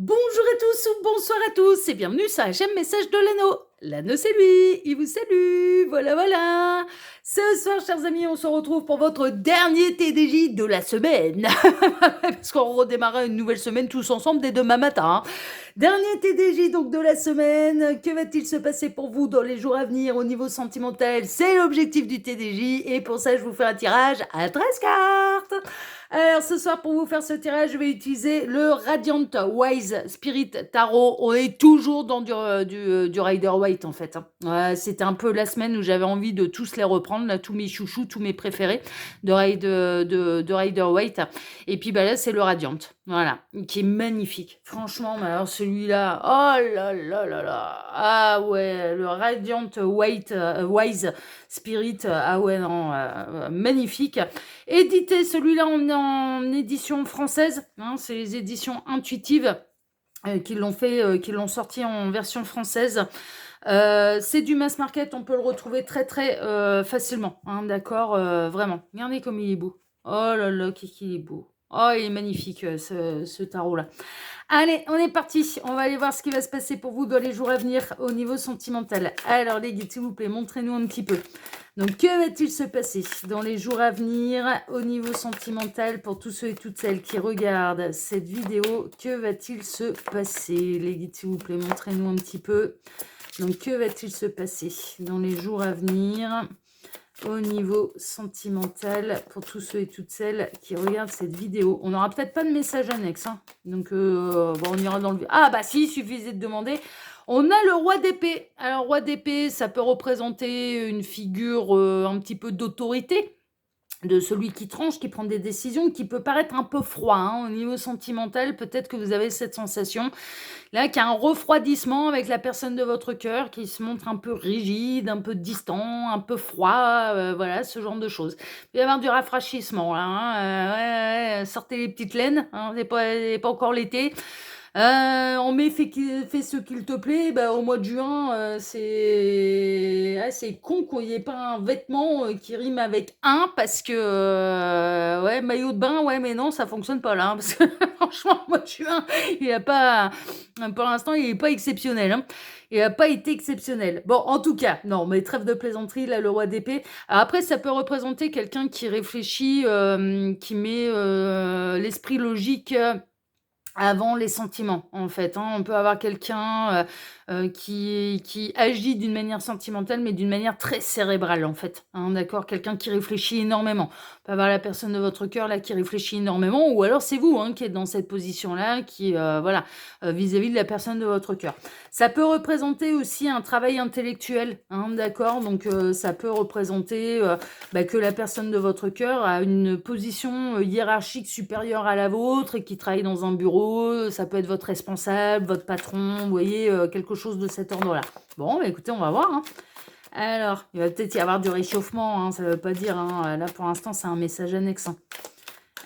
Bonjour à tous ou bonsoir à tous et bienvenue sur la chaîne Message de l'Anneau. L'Anneau c'est lui, il vous salue, voilà. Ce soir chers amis, on se retrouve pour votre dernier TDJ de la semaine. Parce qu'on redémarre une nouvelle semaine tous ensemble dès demain matin. Dernier TDJ donc de la semaine, que va-t-il se passer pour vous dans les jours à venir au niveau sentimental? C'est l'objectif du TDJ et pour ça je vous fais un tirage à 13 cartes. Alors ce soir pour vous faire ce tirage je vais utiliser le Radiant Wise Spirit Tarot. On est toujours dans du Rider-Waite en fait. C'était un peu la semaine où j'avais envie de tous les reprendre, là, tous mes chouchous, tous mes préférés de Rider-Waite. Et puis bah là c'est le Radiant, voilà, qui est magnifique. Franchement, mais alors celui-là, oh là là là là, ah ouais, le Radiant Wise Spirit, ah ouais non, magnifique. Édité celui-là en édition française, hein, c'est les éditions intuitives qui l'ont sorti en version française. C'est du mass market, on peut le retrouver très très facilement, hein, d'accord, vraiment. Regardez comme il est beau. Oh là là, qu'est-ce qu'il est beau. Oh, il est magnifique ce tarot-là. Allez, on est parti. On va aller voir ce qui va se passer pour vous dans les jours à venir au niveau sentimental. Alors les guides, s'il vous plaît, montrez-nous un petit peu. Donc, que va-t-il se passer dans les jours à venir au niveau sentimental pour tous ceux et toutes celles qui regardent cette vidéo? Que va-t-il se passer? Les guides, s'il vous plaît, montrez-nous un petit peu. Donc, que va-t-il se passer dans les jours à venir au niveau sentimental pour tous ceux et toutes celles qui regardent cette vidéo? On n'aura peut-être pas de message annexe, hein. Donc, bon, on ira dans le... Ah, bah si, il suffisait de demander... On a le roi d'épée. Alors, roi d'épée, ça peut représenter une figure un petit peu d'autorité, de celui qui tranche, qui prend des décisions, qui peut paraître un peu froid, hein, au niveau sentimental. Peut-être que vous avez cette sensation là, qu'il y a un refroidissement avec la personne de votre cœur, qui se montre un peu rigide, un peu distant, un peu froid, voilà, ce genre de choses. Il peut y avoir du rafraîchissement, là, hein, ouais, sortez les petites laines, hein, c'est pas encore l'été. On fait ce qu'il te plaît, bah, au mois de juin, c'est con qu'il n'y ait pas un vêtement qui rime avec un, parce que, ouais, maillot de bain, ouais, mais non, ça fonctionne pas là, hein, parce que franchement, le mois de juin, il a pas, pour l'instant, il n'est pas exceptionnel, hein. Il n'a pas été exceptionnel. Bon, en tout cas, non, mais trêve de plaisanterie, là, le roi d'épée. Alors après, ça peut représenter quelqu'un qui réfléchit, qui met l'esprit logique avant les sentiments, en fait, hein. On peut avoir quelqu'un qui agit d'une manière sentimentale, mais d'une manière très cérébrale, en fait, hein, d'accord? Quelqu'un qui réfléchit énormément. On peut avoir la personne de votre cœur, là, qui réfléchit énormément, ou alors c'est vous, hein, qui êtes dans cette position-là, qui, voilà, vis-à-vis de la personne de votre cœur. Ça peut représenter aussi un travail intellectuel, hein, d'accord? Donc, ça peut représenter que la personne de votre cœur a une position hiérarchique supérieure à la vôtre et qui travaille dans un bureau. Ça peut être votre responsable, votre patron, vous voyez, quelque chose de cet ordre-là. Bon, bah, écoutez, on va voir, hein. Alors, il va peut-être y avoir du réchauffement, hein, ça ne veut pas dire, hein, là pour l'instant c'est un message annexe, hein.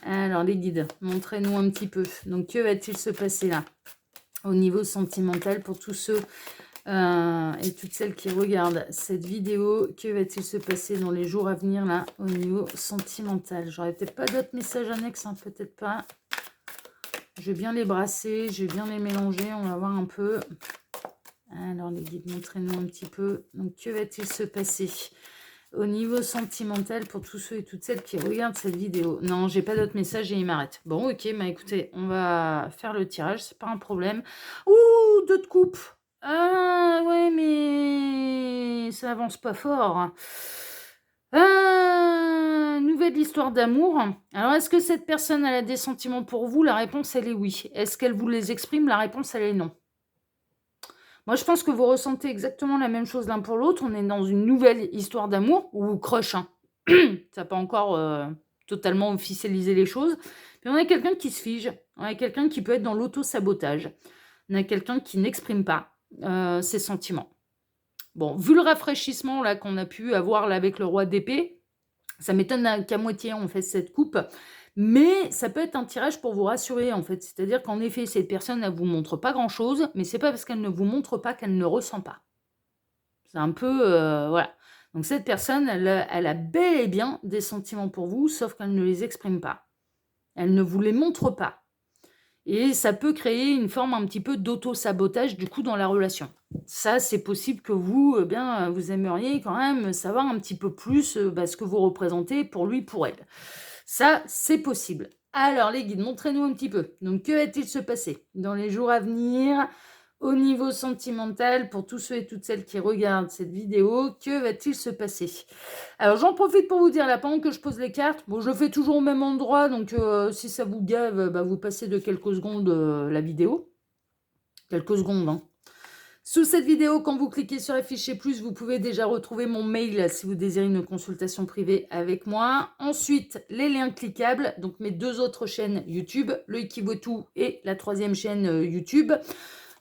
Alors les guides, montrez-nous un petit peu. Donc que va-t-il se passer là au niveau sentimental pour tous ceux et toutes celles qui regardent cette vidéo? Que va-t-il se passer dans les jours à venir là au niveau sentimental? J'aurais peut-être pas d'autres messages annexes, hein, peut-être pas. Je vais bien les brasser, je vais bien les mélanger, on va voir un peu. Alors les guides, montrez-nous un petit peu. Donc que va-t-il se passer au niveau sentimental pour tous ceux et toutes celles qui regardent cette vidéo? Non, j'ai pas d'autres messages et il m'arrête. Bon, ok, bah écoutez, on va faire le tirage, c'est pas un problème. Ouh, 2 de coupe. Ah ouais, mais ça avance pas fort. Nouvelle histoire d'amour. Alors, est-ce que cette personne elle a des sentiments pour vous? La réponse, elle est oui. Est-ce qu'elle vous les exprime? La réponse, elle est non. Moi, je pense que vous ressentez exactement la même chose l'un pour l'autre. On est dans une nouvelle histoire d'amour, ou crush, hein. Ça n'a pas encore totalement officialisé les choses. Puis on a quelqu'un qui se fige. On a quelqu'un qui peut être dans l'auto-sabotage. On a quelqu'un qui n'exprime pas ses sentiments. Bon, vu le rafraîchissement là qu'on a pu avoir là avec le roi d'épée, ça m'étonne qu'à moitié on fait cette coupe. Mais ça peut être un tirage pour vous rassurer, en fait. C'est-à-dire qu'en effet, cette personne, elle vous montre pas grand-chose, mais c'est pas parce qu'elle ne vous montre pas qu'elle ne ressent pas. C'est un peu, voilà. Donc cette personne, elle a bel et bien des sentiments pour vous, sauf qu'elle ne les exprime pas. Elle ne vous les montre pas. et ça peut créer une forme un petit peu d'auto-sabotage, du coup, dans la relation. Ça, c'est possible que vous, bien, vous aimeriez quand même savoir un petit peu plus, ce que vous représentez pour lui, pour elle. Ça, c'est possible. Alors, les guides, montrez-nous un petit peu. Donc, que va-t-il se passer dans les jours à venir au niveau sentimental pour tous ceux et toutes celles qui regardent cette vidéo? Que va-t-il se passer? Alors, j'en profite pour vous dire, là, pendant que je pose les cartes, bon, je le fais toujours au même endroit, donc si ça vous gave, vous passez de quelques secondes la vidéo. Quelques secondes, hein. Sous cette vidéo, quand vous cliquez sur afficher plus, vous pouvez déjà retrouver mon mail si vous désirez une consultation privée avec moi. Ensuite, les liens cliquables, donc mes 2 autres chaînes YouTube, le Ikivotu et la 3e chaîne YouTube,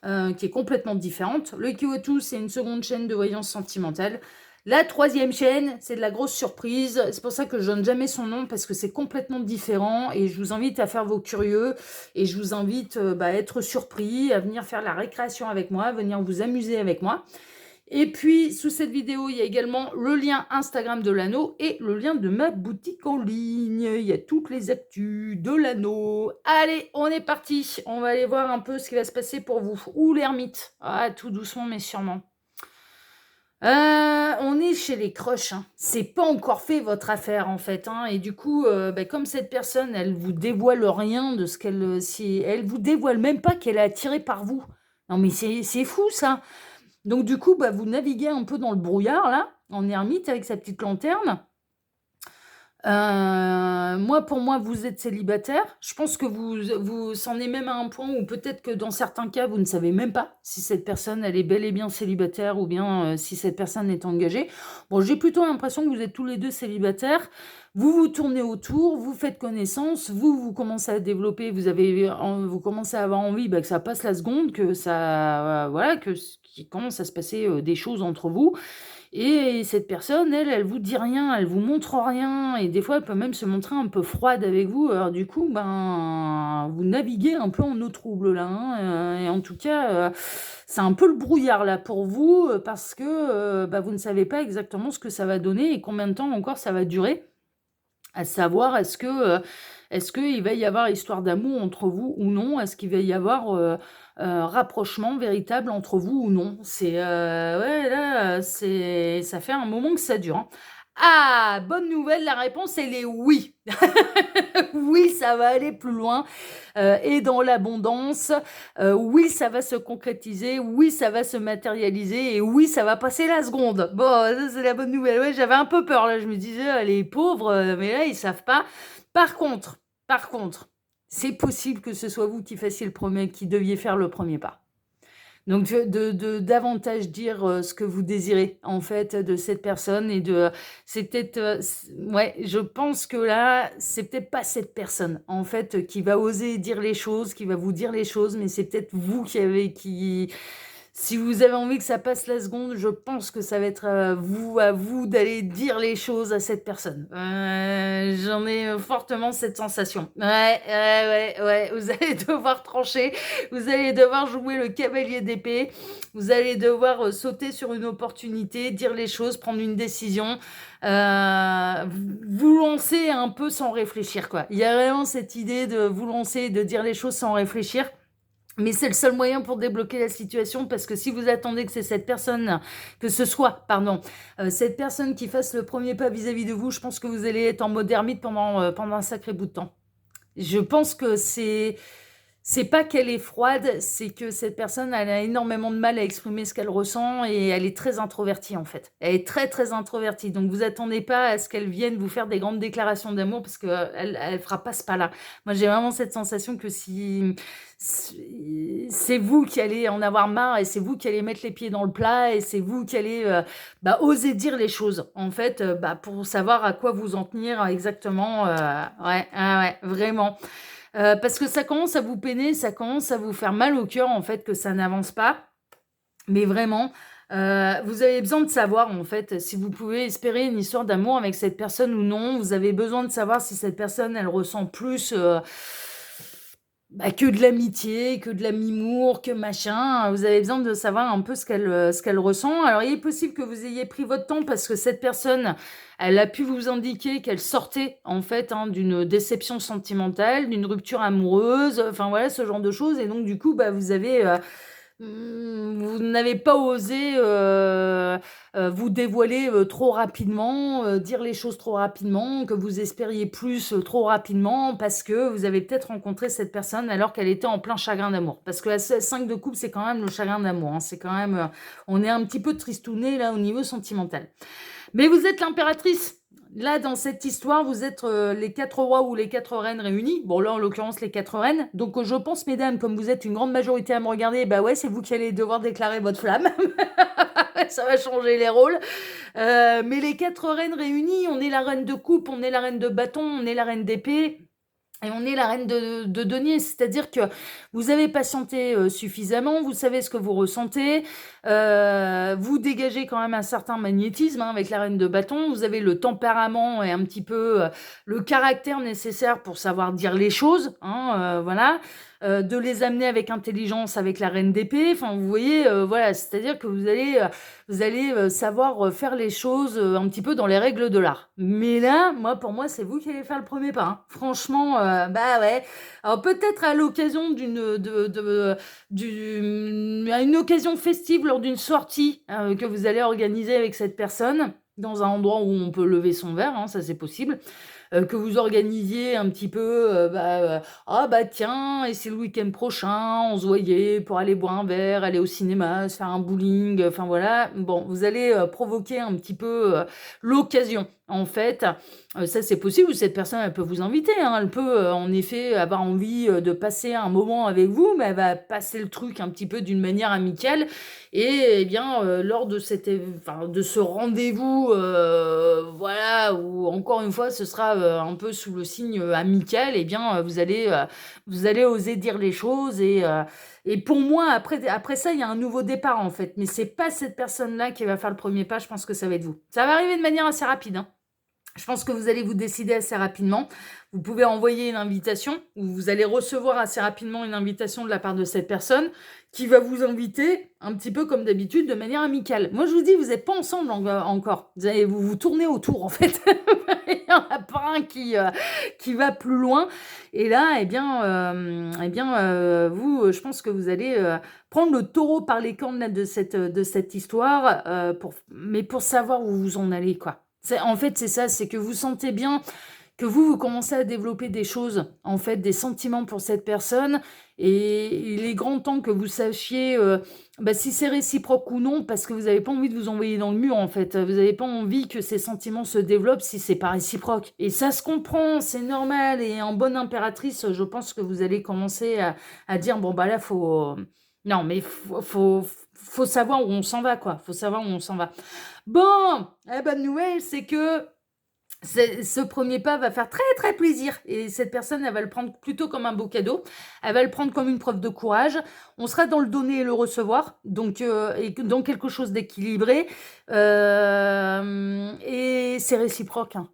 qui est complètement différente. Le Ikivotu, c'est une seconde chaîne de voyance sentimentale. La 3e chaîne, c'est de la grosse surprise. C'est pour ça que je donne jamais son nom, parce que c'est complètement différent. Et je vous invite à faire vos curieux. Et je vous invite à être surpris, à venir faire la récréation avec moi, à venir vous amuser avec moi. Et puis, sous cette vidéo, il y a également le lien Instagram de l'anneau et le lien de ma boutique en ligne. Il y a toutes les actus de l'anneau. Allez, on est parti. On va aller voir un peu ce qui va se passer pour vous. Ou l'ermite. Ah, tout doucement, mais sûrement. On est chez les crushs, hein. C'est pas encore fait votre affaire en fait, hein. Et du coup, comme cette personne, elle vous dévoile rien de ce qu'elle, si elle vous dévoile même pas qu'elle est attirée par vous. Non mais c'est fou ça. Donc du coup, vous naviguez un peu dans le brouillard là, en ermite avec sa petite lanterne. Pour moi, vous êtes célibataire. Je pense que vous c'en est même à un point où peut-être que dans certains cas, vous ne savez même pas si cette personne, elle est bel et bien célibataire ou bien si cette personne est engagée. Bon, j'ai plutôt l'impression que vous êtes tous les 2 célibataires. Vous vous tournez autour, vous faites connaissance, vous commencez à développer, vous commencez à avoir envie que ça passe la seconde, que ça, qu'il commence à se passer des choses entre vous. Et cette personne, elle vous dit rien, elle vous montre rien, et des fois, elle peut même se montrer un peu froide avec vous. Alors du coup, vous naviguez un peu en eau trouble là, hein, et en tout cas, c'est un peu le brouillard là pour vous, parce que vous ne savez pas exactement ce que ça va donner et combien de temps encore ça va durer. À savoir, est-ce qu'il va y avoir histoire d'amour entre vous ou non? Est-ce qu'il va y avoir rapprochement véritable entre vous ou non? Ouais, là, ça fait un moment que ça dure, hein. Ah, bonne nouvelle, la réponse, elle est oui. Oui, ça va aller plus loin et dans l'abondance. Oui, ça va se concrétiser. Oui, ça va se matérialiser. Et oui, ça va passer la seconde. Bon, ça, c'est la bonne nouvelle. Ouais, j'avais un peu peur, là. Je me disais, les pauvres, mais là, ils savent pas. Par contre, c'est possible que ce soit vous qui fassiez qui deviez faire le premier pas. Donc davantage dire ce que vous désirez en fait de cette personne c'est peut-être ouais, je pense que là c'est peut-être pas cette personne en fait qui va oser dire les choses, qui va vous dire les choses, mais c'est peut-être vous qui si vous avez envie que ça passe la seconde, je pense que ça va être à vous d'aller dire les choses à cette personne. J'en ai fortement cette sensation. Ouais, vous allez devoir trancher, vous allez devoir jouer le cavalier d'épée, vous allez devoir sauter sur une opportunité, dire les choses, prendre une décision, vous lancer un peu sans réfléchir, quoi. Il y a vraiment cette idée de vous lancer, de dire les choses sans réfléchir. Mais c'est le seul moyen pour débloquer la situation, parce que si vous attendez que c'est cette personne qui fasse le premier pas vis-à-vis de vous, je pense que vous allez être en mode ermite pendant un sacré bout de temps. Je pense que c'est pas qu'elle est froide, c'est que cette personne, elle a énormément de mal à exprimer ce qu'elle ressent et elle est très introvertie en fait. Elle est très très introvertie, donc vous attendez pas à ce qu'elle vienne vous faire des grandes déclarations d'amour, parce qu'elle elle fera pas ce pas-là. Moi j'ai vraiment cette sensation que si c'est vous qui allez en avoir marre et c'est vous qui allez mettre les pieds dans le plat et c'est vous qui allez oser dire les choses en fait, pour savoir à quoi vous en tenir exactement. Ouais, vraiment. Parce que ça commence à vous peiner, ça commence à vous faire mal au cœur en fait que ça n'avance pas. Mais vraiment, vous avez besoin de savoir en fait si vous pouvez espérer une histoire d'amour avec cette personne ou non. Vous avez besoin de savoir si cette personne, elle ressent plus bah, que de l'amitié, que de l'amour, que machin. Vous avez besoin de savoir un peu ce qu'elle ressent. Alors, il est possible que vous ayez pris votre temps parce que cette personne, elle a pu vous indiquer qu'elle sortait, en fait, hein, d'une déception sentimentale, d'une rupture amoureuse, enfin voilà, ce genre de choses. Et donc, du coup, bah, vous n'avez pas osé vous dévoiler trop rapidement, dire les choses trop rapidement, que vous espériez plus trop rapidement, parce que vous avez peut-être rencontré cette personne alors qu'elle était en plein chagrin d'amour. Parce que la 5 de coupe, c'est quand même le chagrin d'amour. Hein. C'est quand même, on est un petit peu tristouné là au niveau sentimental. Mais vous êtes l'impératrice. Là, dans cette histoire, vous êtes les 4 rois ou les 4 reines réunis. Bon, là, en l'occurrence, les 4 reines. Donc, je pense, mesdames, comme vous êtes une grande majorité à me regarder, bah ouais, c'est vous qui allez devoir déclarer votre flamme. Ça va changer les rôles. Mais les 4 reines réunies, on est la reine de coupe, on est la reine de bâton, on est la reine d'épée. Et on est la reine de denier, c'est-à-dire que vous avez patienté suffisamment, vous savez ce que vous ressentez, vous dégagez quand même un certain magnétisme hein, avec la reine de bâton, vous avez le tempérament et un petit peu le caractère nécessaire pour savoir dire les choses, hein, voilà, de les amener avec intelligence avec la reine d'épée, enfin vous voyez, voilà, c'est-à-dire que vous allez savoir faire les choses un petit peu dans les règles de l'art. Mais là, pour moi, c'est vous qui allez faire le premier pas. Hein. Franchement, bah ouais. Alors peut-être à l'occasion à une occasion festive lors d'une sortie que vous allez organiser avec cette personne dans un endroit où on peut lever son verre, hein, ça c'est possible. Que vous organisiez un petit peu, ah bah tiens, et c'est le week-end prochain, on se voyait pour aller boire un verre, aller au cinéma, se faire un bowling, enfin voilà. Bon, vous allez provoquer un petit peu l'occasion. En fait, ça c'est possible, ou cette personne elle peut vous inviter, hein, elle peut en effet avoir envie de passer un moment avec vous, mais elle va passer le truc un petit peu d'une manière amicale, et eh bien lors de de ce rendez-vous, voilà, où encore une fois ce sera un peu sous le signe amical, eh bien vous allez oser dire les choses et pour moi après ça il y a un nouveau départ en fait, mais c'est pas cette personne-là qui va faire le premier pas, je pense que ça va être vous. Ça va arriver de manière assez rapide, hein. Je pense que vous allez vous décider assez rapidement. Vous pouvez envoyer une invitation ou vous allez recevoir assez rapidement une invitation de la part de cette personne qui va vous inviter un petit peu comme d'habitude de manière amicale. Moi, je vous dis, vous n'êtes pas ensemble encore. Vous vous tournez autour, en fait. Il n'y en a pas un qui va plus loin. Et là, vous, je pense que vous allez prendre le taureau par les cornes là, de cette histoire, mais pour savoir où vous en allez, quoi. En fait, c'est ça, c'est que vous sentez bien que vous commencez à développer des choses, en fait, des sentiments pour cette personne. Et il est grand temps que vous sachiez si c'est réciproque ou non, parce que vous n'avez pas envie de vous envoyer dans le mur, en fait. Vous n'avez pas envie que ces sentiments se développent si c'est pas réciproque. Et ça se comprend, c'est normal. Et en bonne impératrice, je pense que vous allez commencer à dire, bon, bah là, faut... Non, mais faut savoir où on s'en va, quoi. Faut savoir où on s'en va. Bon, la bonne nouvelle, c'est que ce premier pas va faire très très plaisir et cette personne, elle va le prendre plutôt comme un beau cadeau. Elle va le prendre comme une preuve de courage. On sera dans le donner et le recevoir, donc et dans quelque chose d'équilibré. Et c'est réciproque. Hein.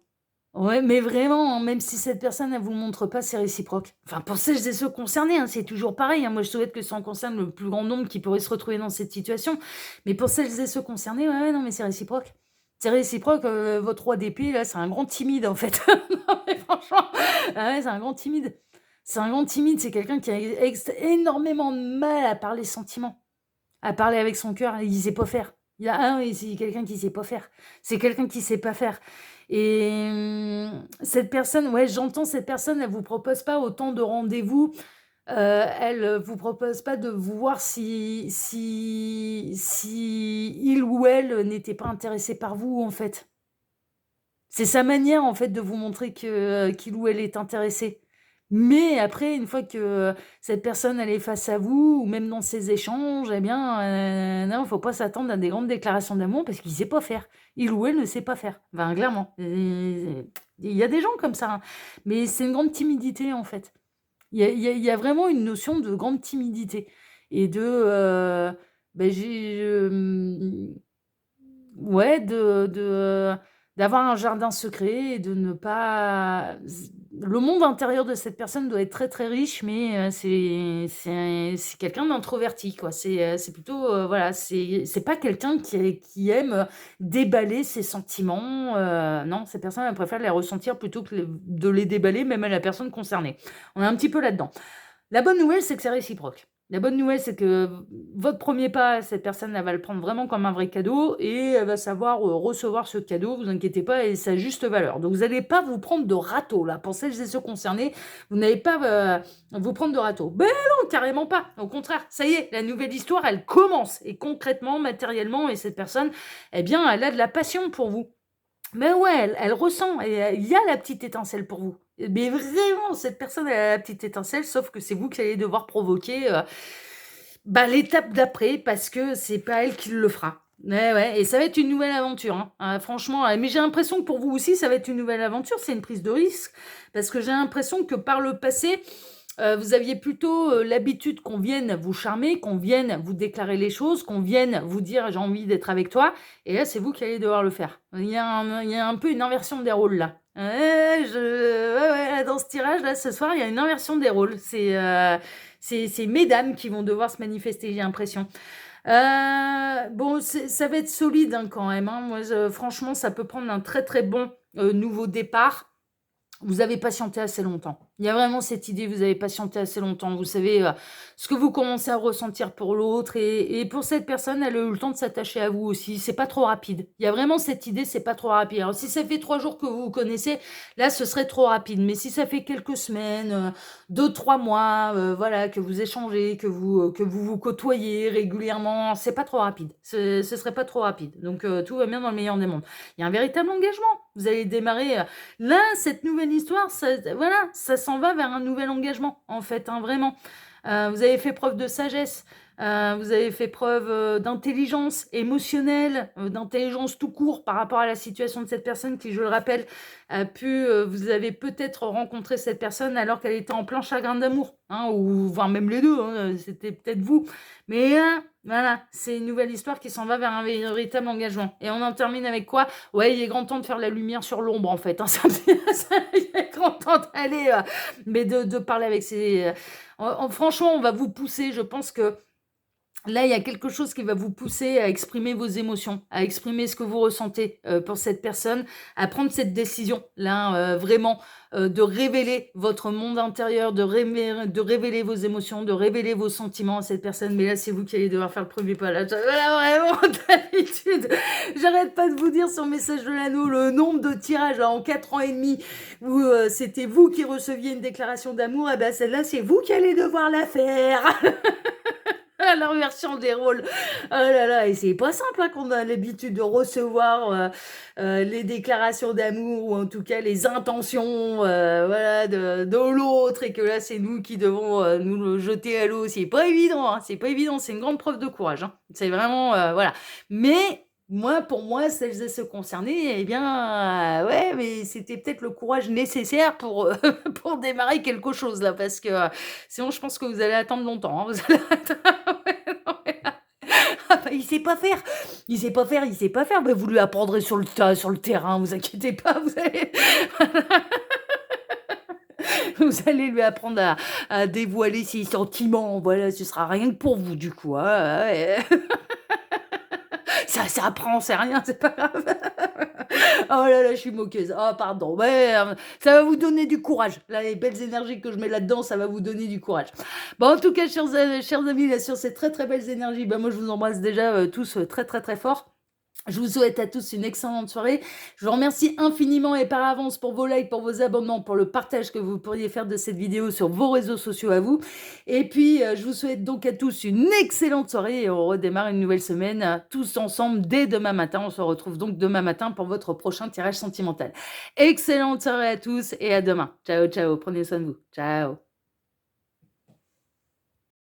Ouais, mais vraiment, hein, même si cette personne, elle vous le montre pas, c'est réciproque. Enfin, pour celles et ceux concernés, hein, c'est toujours pareil. Hein. Moi, je souhaite que ça en concerne le plus grand nombre qui pourrait se retrouver dans cette situation. Mais pour celles et ceux concernés, ouais, non, mais c'est réciproque. C'est réciproque. Votre roi d'épée, là, c'est un grand timide, en fait. Non, mais franchement, ah ouais, c'est un grand timide. C'est un grand timide. C'est quelqu'un qui a énormément de mal à parler sentiments, à parler avec son cœur. Il sait pas faire. C'est quelqu'un qui sait pas faire. C'est quelqu'un qui sait pas faire. Et cette personne, ouais, j'entends cette personne, elle vous propose pas autant de rendez-vous. Elle vous propose pas de voir si il ou elle n'était pas intéressé par vous, en fait. C'est sa manière, en fait, de vous montrer qu'il ou elle est intéressé. Mais après, une fois que cette personne, elle est face à vous, ou même dans ses échanges, eh bien, non, faut pas s'attendre à des grandes déclarations d'amour parce qu'il sait pas faire. Il ou elle ne sait pas faire. Enfin, clairement. Il y a des gens comme ça, hein. Mais c'est une grande timidité, en fait. Il y a vraiment une notion de grande timidité et de, ouais, d'avoir un jardin secret et de ne pas le monde intérieur de cette personne doit être très, très riche, mais c'est quelqu'un d'introverti, quoi. C'est plutôt, voilà, c'est pas quelqu'un qui aime, déballer ses sentiments, non, cette personne, elle préfère les ressentir plutôt que de les déballer, même à la personne concernée. On est un petit peu là-dedans. La bonne nouvelle, c'est que c'est réciproque. La bonne nouvelle, c'est que votre premier pas, cette personne, elle va le prendre vraiment comme un vrai cadeau et elle va savoir, recevoir ce cadeau, vous inquiétez pas, et sa juste valeur. Donc vous n'allez pas vous prendre de râteau là, pour celles et ceux concernés, vous n'allez pas, vous prendre de râteau. Ben non, carrément pas. Au contraire, ça y est, la nouvelle histoire, elle commence et concrètement, matériellement, et cette personne, eh bien, elle a de la passion pour vous. Mais ouais, elle ressent et il y a la petite étincelle pour vous. Mais vraiment, cette personne, elle a la petite étincelle, sauf que c'est vous qui allez devoir provoquer, bah, l'étape d'après parce que c'est pas elle qui le fera. Ouais, ouais, et ça va être une nouvelle aventure, hein. Franchement, mais j'ai l'impression que pour vous aussi, ça va être une nouvelle aventure, c'est une prise de risque parce que j'ai l'impression que par le passé, vous aviez plutôt, l'habitude qu'on vienne vous charmer, qu'on vienne vous déclarer les choses, qu'on vienne vous dire: «J'ai envie d'être avec toi», et là, c'est vous qui allez devoir le faire. Il y a un peu une inversion des rôles là. Ouais, ouais, ouais, là, dans ce tirage là, ce soir, il y a une inversion des rôles. C'est mesdames qui vont devoir se manifester, j'ai l'impression. Bon, ça va être solide, hein, quand même, hein. Moi, franchement, ça peut prendre un très, très bon, nouveau départ. Vous avez patienté assez longtemps. Il y a vraiment cette idée, vous avez patienté assez longtemps. Vous savez, ce que vous commencez à ressentir pour l'autre, et pour cette personne, elle a eu le temps de s'attacher à vous aussi. C'est pas trop rapide. Il y a vraiment cette idée, c'est pas trop rapide. Alors si ça fait 3 jours que vous vous connaissez, là, ce serait trop rapide. Mais si ça fait quelques semaines, 2-3 mois, voilà, que vous échangez, que vous vous côtoyez régulièrement, c'est pas trop rapide. Ce serait pas trop rapide. Donc, tout va bien dans le meilleur des mondes. Il y a un véritable engagement. Vous allez démarrer, là, cette nouvelle histoire, voilà, ça s'en va vers un nouvel engagement, en fait, hein, vraiment. Vous avez fait preuve de sagesse, vous avez fait preuve, d'intelligence émotionnelle, d'intelligence tout court par rapport à la situation de cette personne qui, je le rappelle, vous avez peut-être rencontré cette personne alors qu'elle était en plein chagrin d'amour, hein, ou voire même les deux, hein, c'était peut-être vous. Mais là, voilà, c'est une nouvelle histoire qui s'en va vers un véritable engagement. Et on en termine avec quoi? Ouais, il est grand temps de faire la lumière sur l'ombre, en fait, hein. Il est grand temps d'aller, mais de parler avec franchement, on va vous pousser. Je pense que là, il y a quelque chose qui va vous pousser à exprimer vos émotions, à exprimer ce que vous ressentez, pour cette personne, à prendre cette décision-là, vraiment, de révéler votre monde intérieur, de révéler vos émotions, de révéler vos sentiments à cette personne. Mais là, c'est vous qui allez devoir faire le premier pas. Là, vraiment, d'habitude, j'arrête pas de vous dire sur Message de l'Anneau le nombre de tirages là, en 4 ans et demi où c'était vous qui receviez une déclaration d'amour. Et ben celle-là, c'est vous qui allez devoir la faire. L'inversion des rôles. Oh là là, et c'est pas simple, hein, qu'on a l'habitude de recevoir, les déclarations d'amour, ou en tout cas les intentions, voilà, de l'autre, et que là, c'est nous qui devons, nous le jeter à l'eau. C'est pas évident, hein, c'est pas évident, c'est une grande preuve de courage, hein. C'est vraiment, voilà. Mais moi, pour moi, celles et ceux concernés, eh bien, ouais, mais c'était peut-être le courage nécessaire pour, pour démarrer quelque chose là, parce que, sinon je pense que vous allez attendre longtemps, hein. Vous allez ouais, non, mais ah bah, il sait pas faire, il sait pas faire, il sait pas faire. Bah, vous lui apprendrez sur le tas, sur le terrain, vous inquiétez pas, vous allez vous allez lui apprendre à dévoiler ses sentiments, voilà, ce sera rien que pour vous du coup, hein, ouais. Ça s'apprend, c'est rien, c'est pas grave. Oh là là, je suis moqueuse. Oh pardon, ouais, ça va vous donner du courage. Là, les belles énergies que je mets là-dedans, ça va vous donner du courage. Bon, en tout cas, chers amis, là, sur ces très très belles énergies, bah, moi je vous embrasse déjà, tous, très très très fort. Je vous souhaite à tous une excellente soirée. Je vous remercie infiniment et par avance pour vos likes, pour vos abonnements, pour le partage que vous pourriez faire de cette vidéo sur vos réseaux sociaux à vous. Et puis, je vous souhaite donc à tous une excellente soirée, et on redémarre une nouvelle semaine, tous ensemble dès demain matin. On se retrouve donc demain matin pour votre prochain tirage sentimental. Excellente soirée à tous et à demain. Ciao, ciao. Prenez soin de vous. Ciao.